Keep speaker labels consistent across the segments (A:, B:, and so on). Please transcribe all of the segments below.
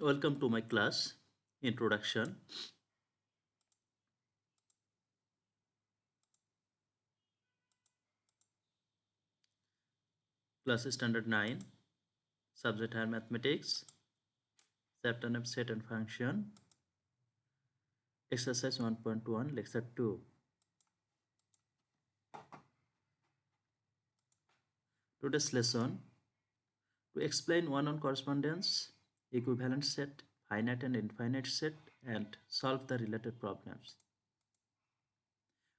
A: Welcome to my class introduction. Class standard 9, subject are mathematics, chapter name set and function, exercise 1.1, lecture 2. Today's lesson to explain one-on correspondence, equivalent set, finite and infinite set, and solve the related problems.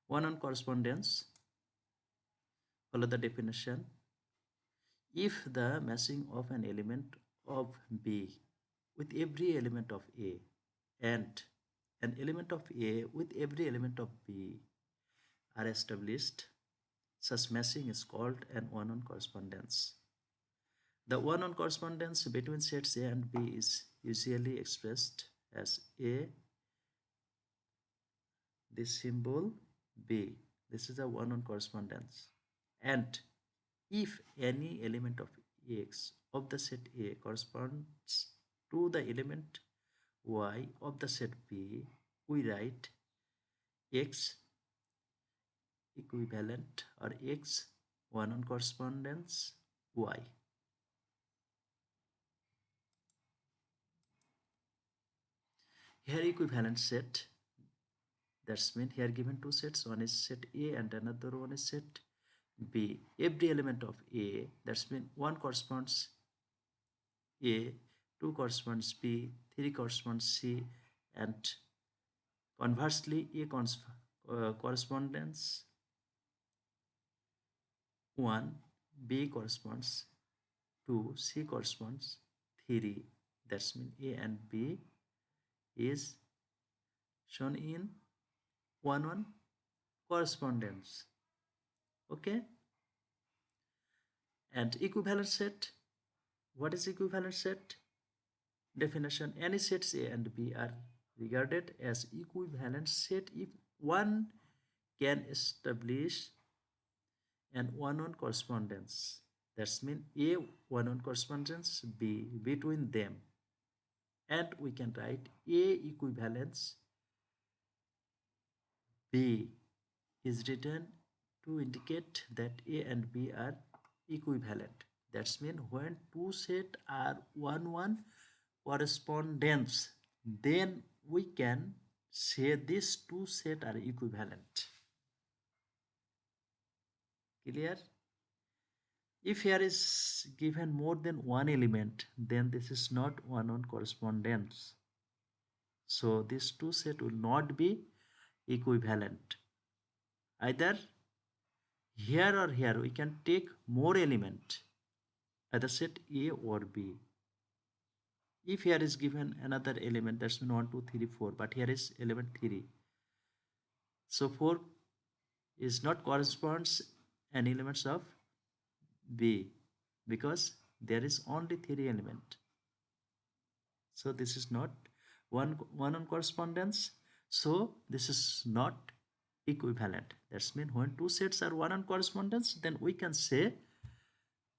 A: One-on correspondence, follow the definition. If the matching of an element of B with every element of A and an element of A with every element of B are established, such matching is called an one-on correspondence. The one-on correspondence between sets A and B is usually expressed as A, this symbol B. This is a one-on correspondence. And if any element of X of the set A corresponds to the element Y of the set B, we write X equivalent or X one-on correspondence Y. Here equivalent set, that's mean here given two sets, one is set A and another one is set B. Every element of A, that's mean one corresponds A, two corresponds B, three corresponds C, and conversely A corresponds 1, B corresponds 2, C corresponds 3. That's mean A and B is shown in one correspondence. Okay, and equivalent set, what is equivalent set? Definition: any sets A and B are regarded as equivalent set if one can establish an one-on correspondence. That's mean A one-on correspondence B between them, and we can write A equivalence B is written to indicate that A and B are equivalent. That's mean when two sets are one correspondence, then we can say these two sets are equivalent. Clear? If here is given more than one element, then this is not one-on correspondence. So these two sets will not be equivalent. Either here or here we can take more element, either set A or B. If here is given another element, that's mean 1 2 3 4, but here is element 3, so 4 is not corresponds an elements of B because there is only 3 element. So this is not one-on correspondence, so this is not equivalent. That's mean when two sets are one-on correspondence, then we can say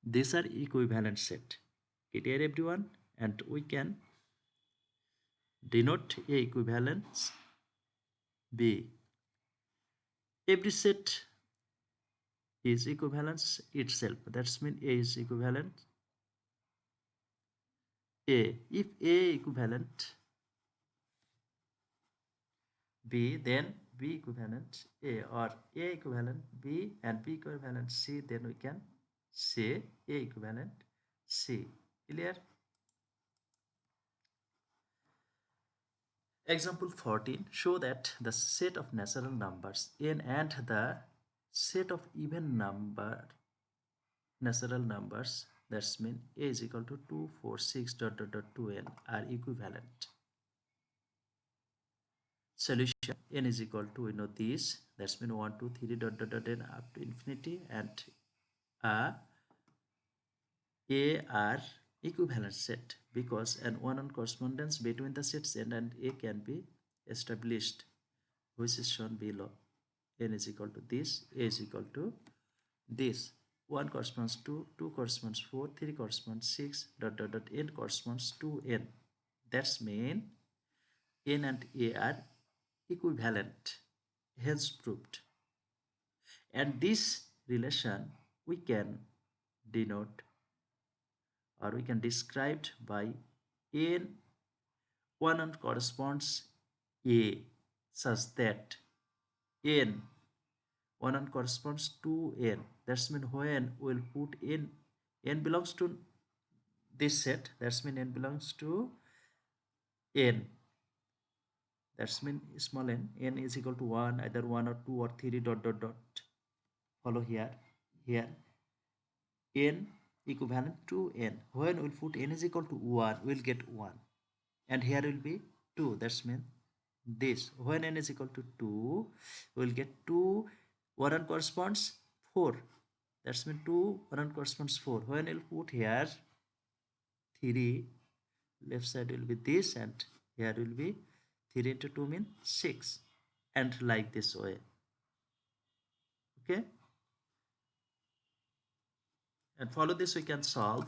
A: these are equivalent set. Get here everyone, and we can denote A equivalence B. Every set is equivalence itself. That's mean A is equivalent A. If A equivalent B, then B equivalent A, or A equivalent B and B equivalent C, then we can say A equivalent C. Clear? Example 14, show that the set of natural numbers n and the set of even natural numbers, that's mean A is equal to 2 4 6 dot dot dot 2n are equivalent. Solution: n is equal to, we know this, that's mean 1 2 3 dot dot dot n up to infinity, and A are equivalent set because an one-on correspondence between the sets n and A can be established, which is shown below. N is equal to this, A is equal to this. 1 corresponds to 2 corresponds 4, 3 corresponds 6 dot dot dot n corresponds to n. That's mean n and a are equivalent, hence proved. And this relation we can denote, or we can describe by n 1 corresponds a, such that n 1 corresponds to n. That's mean when we'll put n belongs to this set, that's mean n belongs to n. That's mean small n is equal to 1, either 1 or 2 or 3 dot dot dot. Follow here. Here n equivalent to n. When we'll put n is equal to 1, we'll get 1. And here will be 2. That's mean this. When n is equal to 2, we'll get 2. 1 corresponds 4. That's mean 2, 1 corresponds 4. When we'll put here 3, left side will be this, and here will be 3 into 2 mean 6, and like this way. Okay, and follow this, we can solve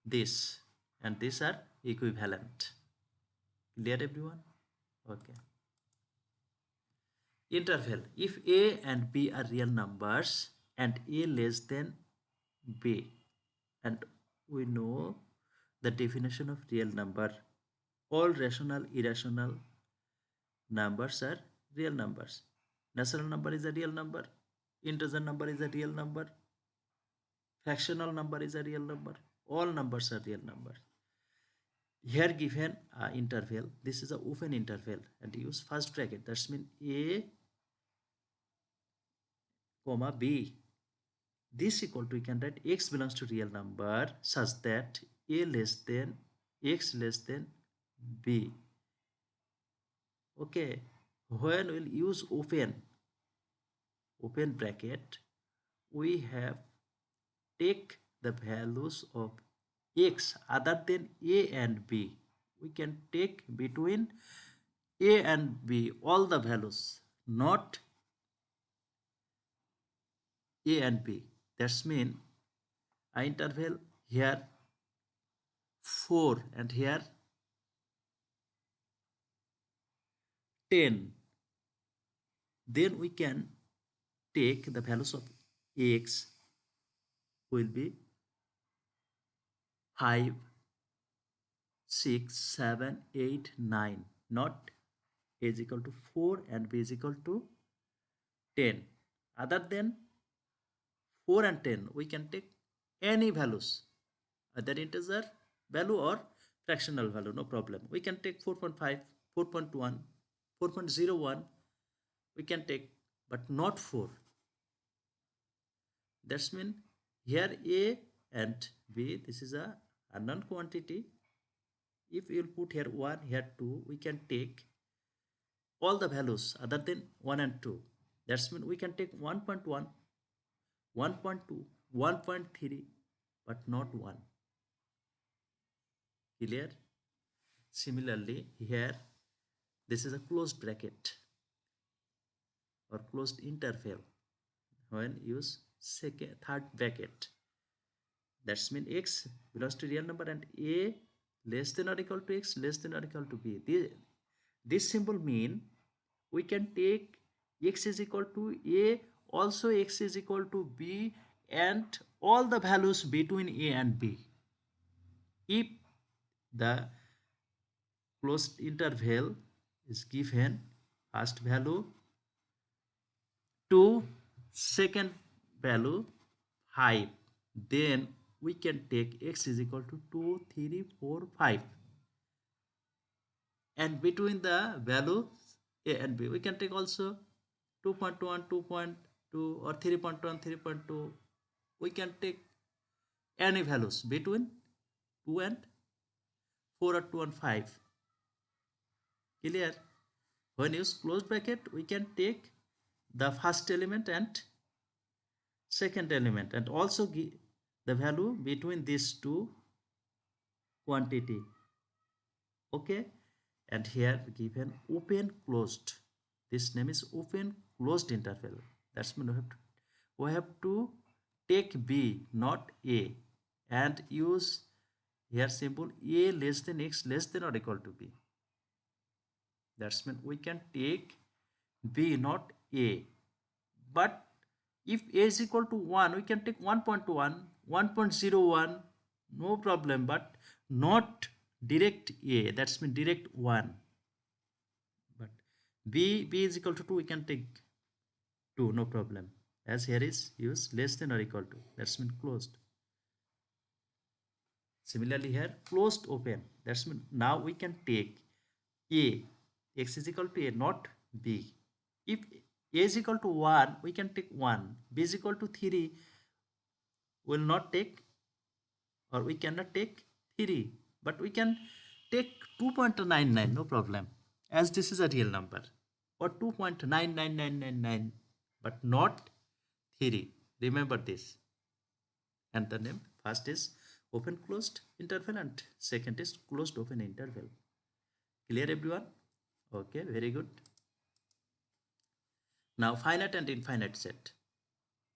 A: this, and these are equivalent. Clear everyone? Okay. Interval: if a and b are real numbers and a less than b, and we know the definition of real number: all rational irrational numbers are real numbers. Natural number is a real number, integer number is a real number, fractional number is a real number, all numbers are real numbers. Here given interval, this is a open interval, and use first bracket, that's mean a comma b. This equal to, we can write x belongs to real number such that a less than x less than b. Okay, when we'll use open bracket, we have take the values of x other than a and b. We can take between a and b all the values, not a and b. That's mean I interval here 4 and here 10. Then we can take the values of x will be 5, 6, 7, 8, 9. Not a is equal to 4 and b is equal to 10. Other than 4 and 10, we can take any values, either integer value or fractional value, no problem. We can take 4.5, 4.1, 4.01, we can take, but not 4. That's mean here a and b, this is a unknown quantity. If you will put here 1, here 2, we can take all the values other than 1 and 2. That's mean we can take 1.1, 1.2, 1.3, but not 1. Clear? Similarly, here this is a closed bracket or closed interval. When use third bracket, that's mean x belongs to real number and a less than or equal to x, less than or equal to b. This symbol mean we can take x is equal to a, also x is equal to b, and all the values between a and b. If the closed interval is given first value 2, second value 5, then we can take x is equal to 2, 3, 4, 5, and between the value a and b we can take also 2.1, 2.2, or 3.1, 3.2. We can take any values between 2 and 4 or 2 and 5. Clear? When use closed bracket, we can take the first element and second element, and also give the value between these two quantity. Okay, and here given open closed, this name is open closed interval. That's mean we have to take b, not a, and use here symbol A less than X less than or equal to B. That's mean we can take B not A. But if A is equal to 1, we can take 1.1, 1.01, no problem, but not direct A. That's mean direct 1. But B is equal to 2, we can take 2, no problem. As here is use less than or equal to. That's mean closed. Similarly here closed open. That's mean now we can take A. X is equal to A, not B. If A is equal to 1, we can take 1. B is equal to 3, will not take, or we cannot take 3. But we can take 2.99, no problem. As this is a real number. Or 2.99999, but not 3. Remember this. And the name first is open closed interval and second is closed open interval. Clear everyone? Okay, very good. Now finite and infinite set.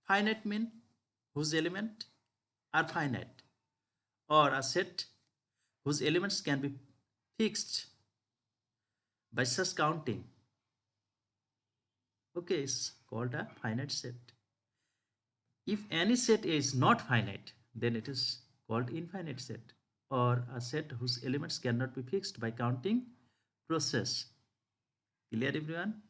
A: Finite mean whose element are finite, or a set whose elements can be fixed by such counting. Okay, it's called a finite set. If any set A is not finite, then it is called infinite set, or a set whose elements cannot be fixed by counting process. Clear everyone?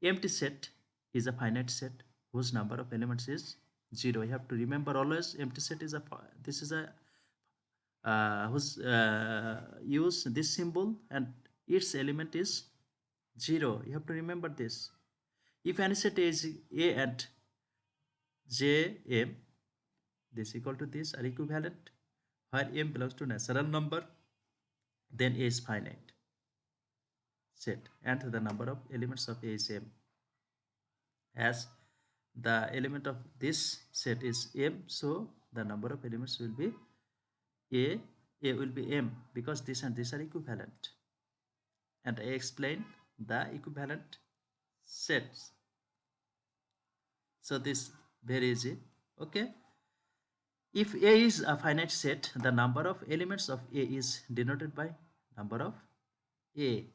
A: Empty set is a finite set whose number of elements is 0. You have to remember always empty set is a, this is a whose use this symbol and its element is 0. You have to remember this. If any set is A and J M, this equal to this are equivalent, where M belongs to natural number, then A is finite set and the number of elements of A is M. As the element of this set is M, so the number of elements will be A will be M, because this and this are equivalent. And I explain the equivalent sets. So this very easy. Okay. If A is a finite set, the number of elements of A is denoted by number of A.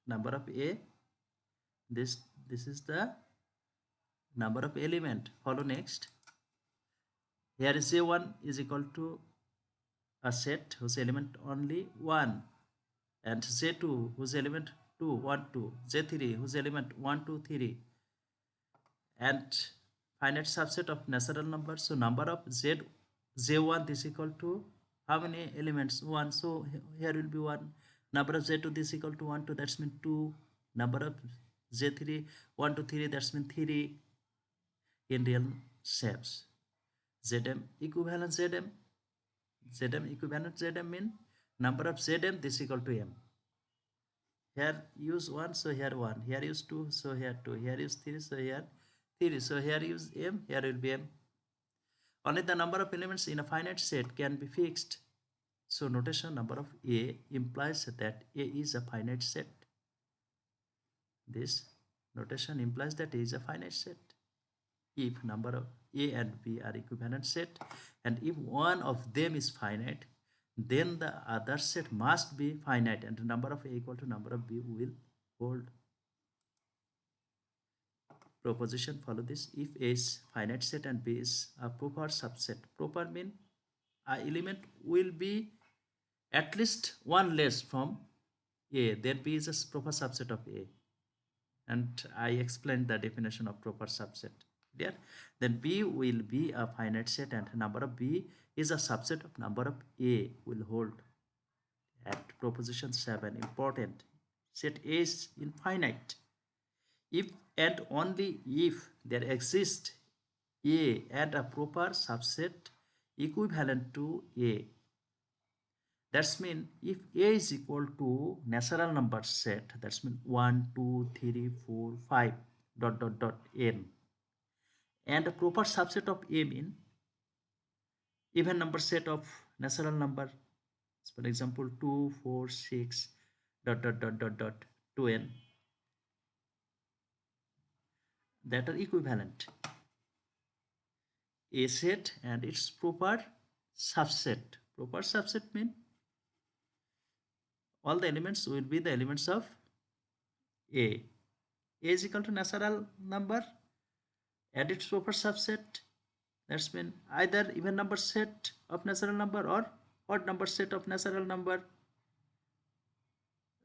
A: Number of A. This is the number of element. Follow next. Here is J1 is equal to a set whose element only 1, and J2 whose element 2, 1, 2, J3 whose element 1, 2, 3, and finite subset of natural numbers. So number of J1 is equal to how many elements? 1. So here will be 1. Number of J2 is equal to 1, 2, that's mean 2. Number of J3 1, 2, 3, that's mean 3 in real shapes. Zm equivalent Zm. Zm equivalent Zm mean number of Zm this equal to M. Here use 1, so here 1. Here use 2, so here 2. Here use 3, so here 3. So here use M, here will be M. Only the number of elements in a finite set can be fixed. So notation number of A implies that A is a finite set. This notation implies that A is a finite set. If number of A and B are equivalent set, and if one of them is finite, then the other set must be finite, and the number of A equal to number of B will hold. Proposition follow this. If A is finite set and B is a proper subset. Proper mean a element will be at least one less from A, then B is a proper subset of A. And I explained the definition of proper subset. There, then B will be a finite set and number of B is a subset of number of A will hold. At proposition 7, important, set A is infinite if and only if there exists A and a proper subset equivalent to A. That's mean if A is equal to natural number set, that's mean 1, 2, 3, 4, 5 dot dot dot n, and a proper subset of A mean even number set of natural number, for example 2, 4, 6 dot dot dot dot dot 2n, that are equivalent. A set and its proper subset Proper subset mean all the elements will be the elements of A. A is equal to natural number and its proper subset. That's mean either even number set of natural number or odd number set of natural number.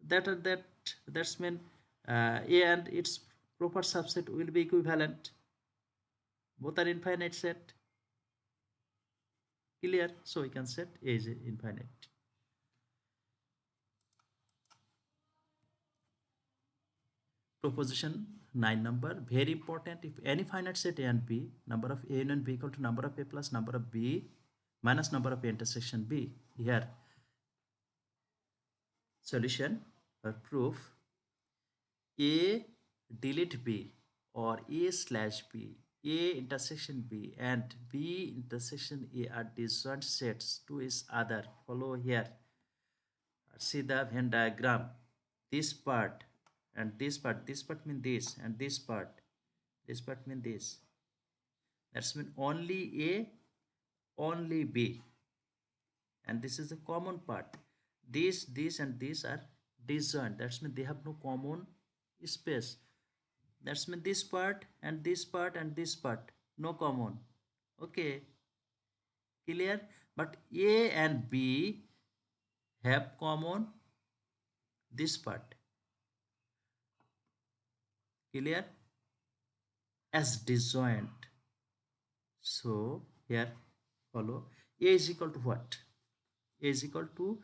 A: That's mean A and its proper subset will be equivalent. Both are infinite set. Clear? So we can set A is infinite. Proposition 9 number, very important. If any finite set A and B, number of A union B equal to number of A plus number of B minus number of A intersection B. Here solution or proof: A delete B or A slash B, A intersection B and B intersection A are disjoint sets to each other. Follow here. See the Venn diagram. This part and this part mean this, and this part mean this. That's mean only A, only B, and this is the common part. This and these are disjoint. That's mean they have no common space. That's mean this part and this part and this part no common. Okay, clear? But A and B have common this part. Clear? As disjoint. So here follow A is equal to what? A is equal to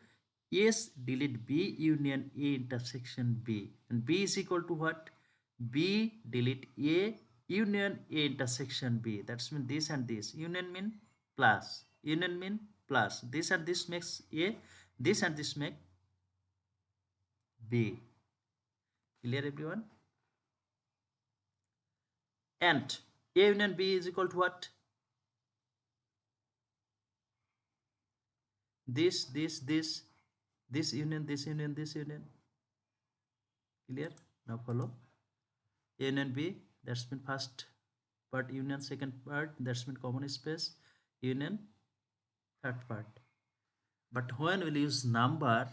A: S delete B union A intersection B, and B is equal to what? B delete A union A intersection B. That's mean this and this. Union mean plus. Union mean plus. This and this makes A. This and this make B. Clear everyone? And A union B is equal to what? This union, this union, this union. Clear? Now follow. A union B, that's mean first part union, second part, that's mean common space, union, third part. But when we'll use number,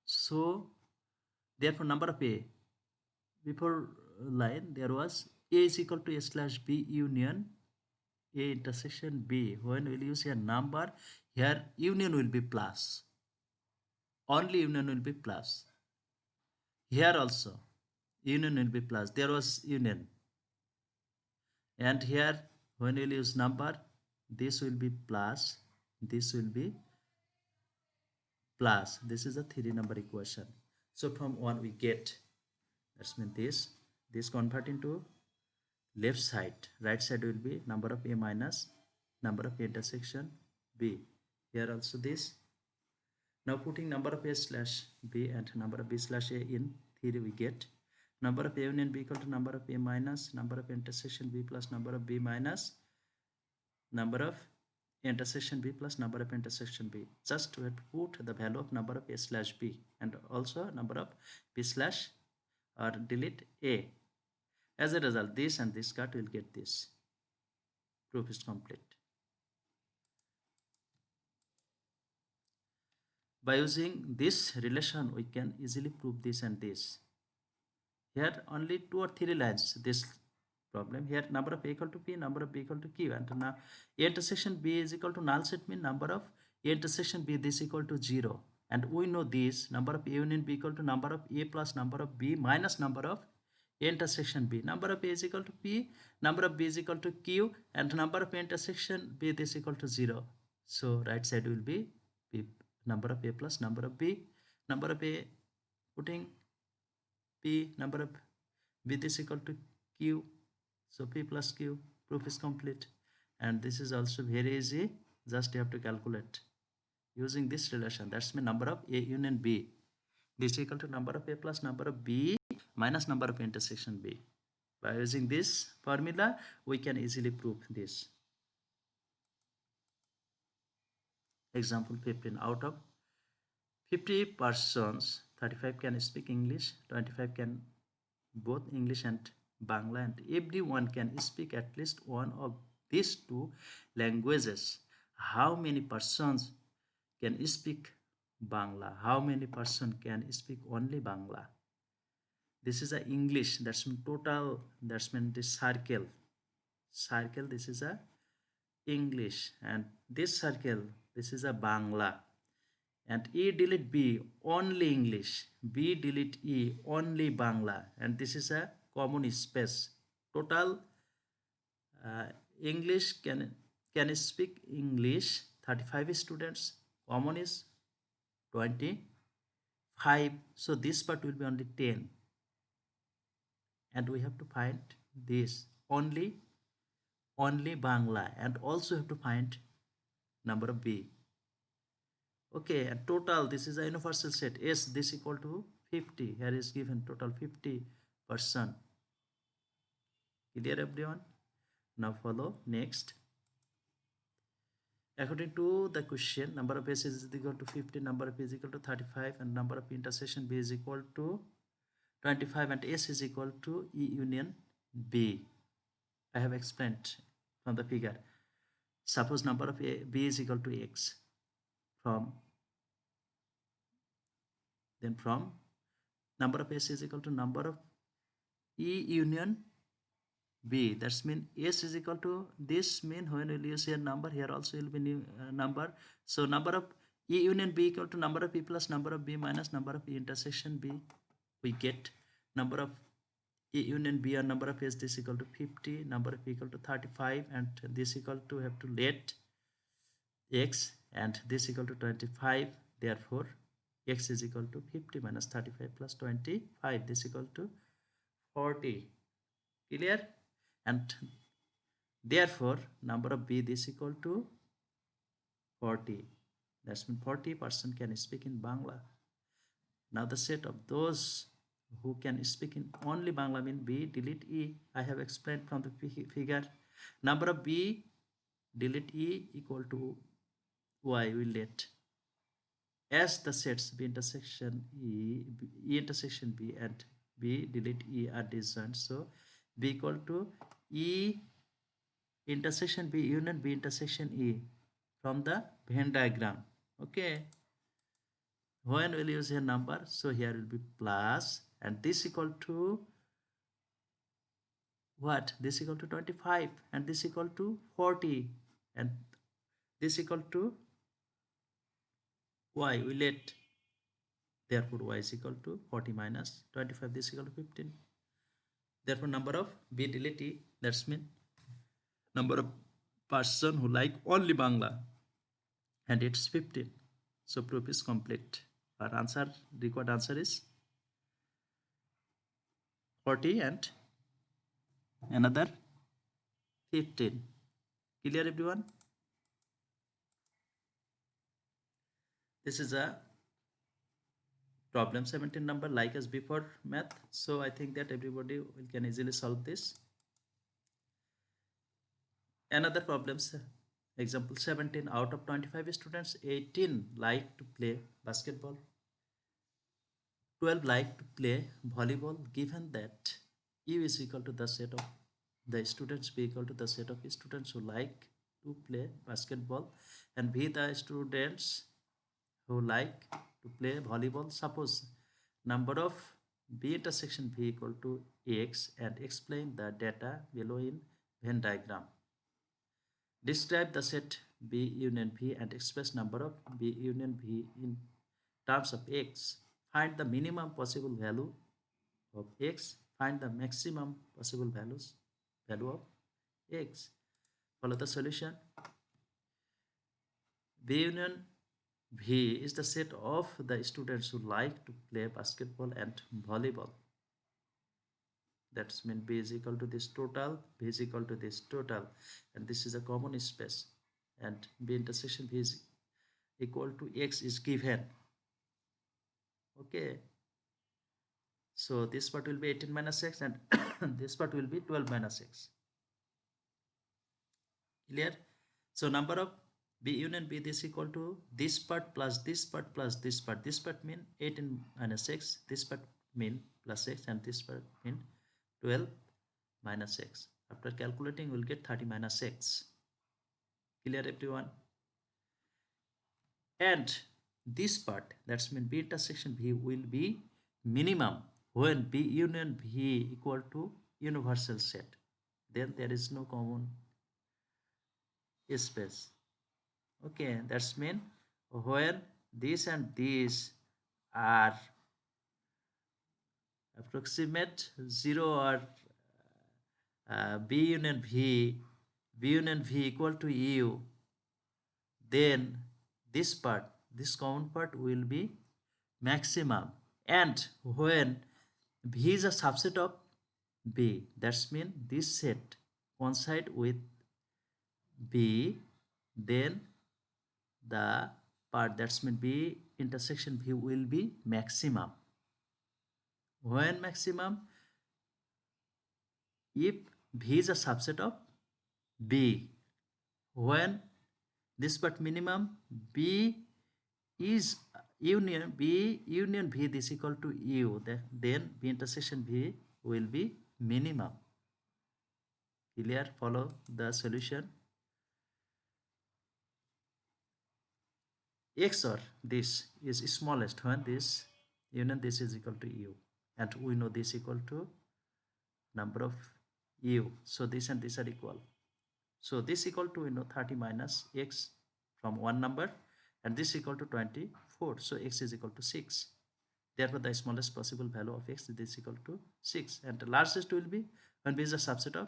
A: so therefore number of A, before line there was A is equal to A slash B union A intersection B. When we'll use here number, here union will be plus. Only union will be plus. Here also union will be plus. There was union. And here when we'll use number, this will be plus, this will be plus. This is a 3-number equation. So from 1 we get, that's mean this convert into left side. Right side will be number of A minus number of A intersection B. Here also this. Now putting number of A slash B and number of B slash A in theory, we get number of A union B equal to number of A minus number of intersection B plus number of B minus number of intersection B plus number of intersection B. Just we have to put the value of number of A slash B and also number of B slash or delete A. As a result, this and this cut will get this. Proof is complete. By using this relation, we can easily prove this and this. Here only 2 or 3 lines. This problem here, number of A equal to P, number of B equal to Q, and now A intersection B is equal to null set mean number of A intersection B this equal to 0, and we know this number of A union B equal to number of A plus number of B minus number of A intersection B. Number of A is equal to P, number of B is equal to Q, and number of A intersection B this equal to 0. So right side will be P, number of A plus number of B, number of A putting P, number of B this equal to Q. So P plus Q, proof is complete. And this is also very easy. Just you have to calculate using this relation. That's my number of A union B. This is equal to number of A plus number of B minus number of intersection B. By using this formula, we can easily prove this. Example 15. Out of 50 persons, 35 can speak English, 25 can both English and Bangla, and everyone can speak at least one of these two languages. How many persons can speak Bangla? How many person can speak only Bangla? This is a English. That's mean total. That's mean this circle. Circle. This is a English, and this circle. This is a Bangla. And E delete B only English. B delete E only Bangla. And this is a common space. Total uh, English can speak English 35 students. Common is 25. So this part will be only 10. And we have to find this only Bangla, and also have to find number of B. Okay, and total, this is a universal set. S, this equal to 50. Here is given total 50%. Clear everyone? Now follow next. According to the question, number of S is equal to 50, number of B is equal to 35, and number of intersection B is equal to 25, and S is equal to E union B. I have explained from the figure. Suppose number of B is equal to X, from number of S is equal to number of E union B. That's mean S is equal to this, mean when will use here number, here also will be new number. So number of E union B equal to number of E plus number of B minus number of E intersection B. We get number of E union B or number of S, this equal to 50, number of E equal to 35, and this equal to have to let X, and this equal to 25. Therefore X is equal to 50 minus 35 plus 25. This equal to 40. Clear? And therefore number of B, this equal to 40. That's mean 40% can speak in Bangla. Now the set of those who can speak in only Bangla mean B delete E. I have explained from the figure. Number of B delete E equal to Y. We let as the sets B intersection E intersection B and B delete E are disjoint. So B equal to E intersection B union B intersection E from the Venn diagram. Okay. When we'll use a number, so here will be plus, and this equal to what? This equal to 25, and this equal to 40, and this equal to Y. We let, therefore Y is equal to 40 minus 25. This equal to 15. Therefore number of B delete E. That's mean number of person who like only Bangla, and it's 15. So proof is complete. Our answer, required answer is 40 and another 15. Clear everyone? This is a problem 17 number like as before math. So I think that everybody can easily solve this. Another problems, example 17, out of 25 students, 18 like to play basketball, 12 like to play volleyball. Given that U is equal to the set of the students, B equal to the set of students who like to play basketball, and V the students who like to play volleyball. Suppose number of B intersection V equal to X, and explain the data below in Venn diagram. Describe the set B union V and express number of B union V in terms of X. Find the minimum possible value of X. Find the maximum possible value of X. Follow the solution. B union V is the set of the students who like to play basketball and volleyball. That's mean B is equal to this total, B is equal to this total, and this is a common space, and B intersection V is equal to X is given. Okay, so this part will be 18 minus X, and this part will be 12 minus X. Clear? So number of B union B, this equal to this part plus this part plus this part. This part mean 18 minus X, this part mean plus X, and this part mean 12 minus X. After calculating, we'll get 30 minus X. Clear everyone? and this part, that's mean B intersection V will be minimum when B union V equal to universal set. Then there is no common space. Okay, that's mean when this and this are approximate 0 or B union V equal to U, then this part, this common part will be maximum. And when V is a subset of B, that's mean this set coincide with B, then the part, that's mean B intersection V will be maximum. When maximum, if V is a subset of B. When this part minimum, B is union V is equal to U, then B intersection V will be minimum. Clear? Follow the solution. X or this is smallest when this union this is equal to U, and we know this equal to number of U, so this and this are equal. So this equal to 30 minus x from one number, and this equal to 24. So x is equal to 6. Therefore, the smallest possible value of x is equal to 6, and the largest will be when B is a subset of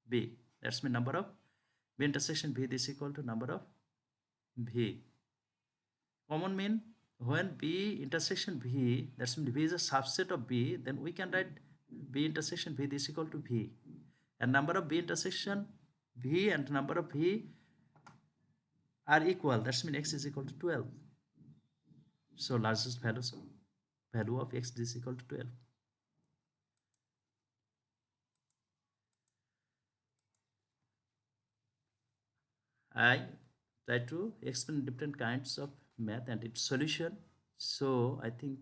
A: B. That's mean number of B intersection B is equal to number of V. Common mean when B intersection V, that's mean V is a subset of B, then we can write B intersection V is equal to V, and number of B intersection V and number of V are equal. That's mean x is equal to 12. So largest value of x is equal to 12. I try to explain different kinds of math and its solution. So I think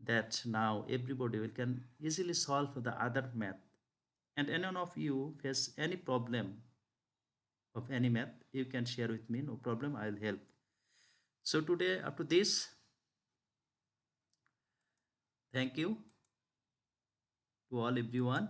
A: that now everybody will can easily solve the other math. And any one of you face any problem of any math, you can share with me, no problem, I'll help. So today, up to this, thank you to all everyone.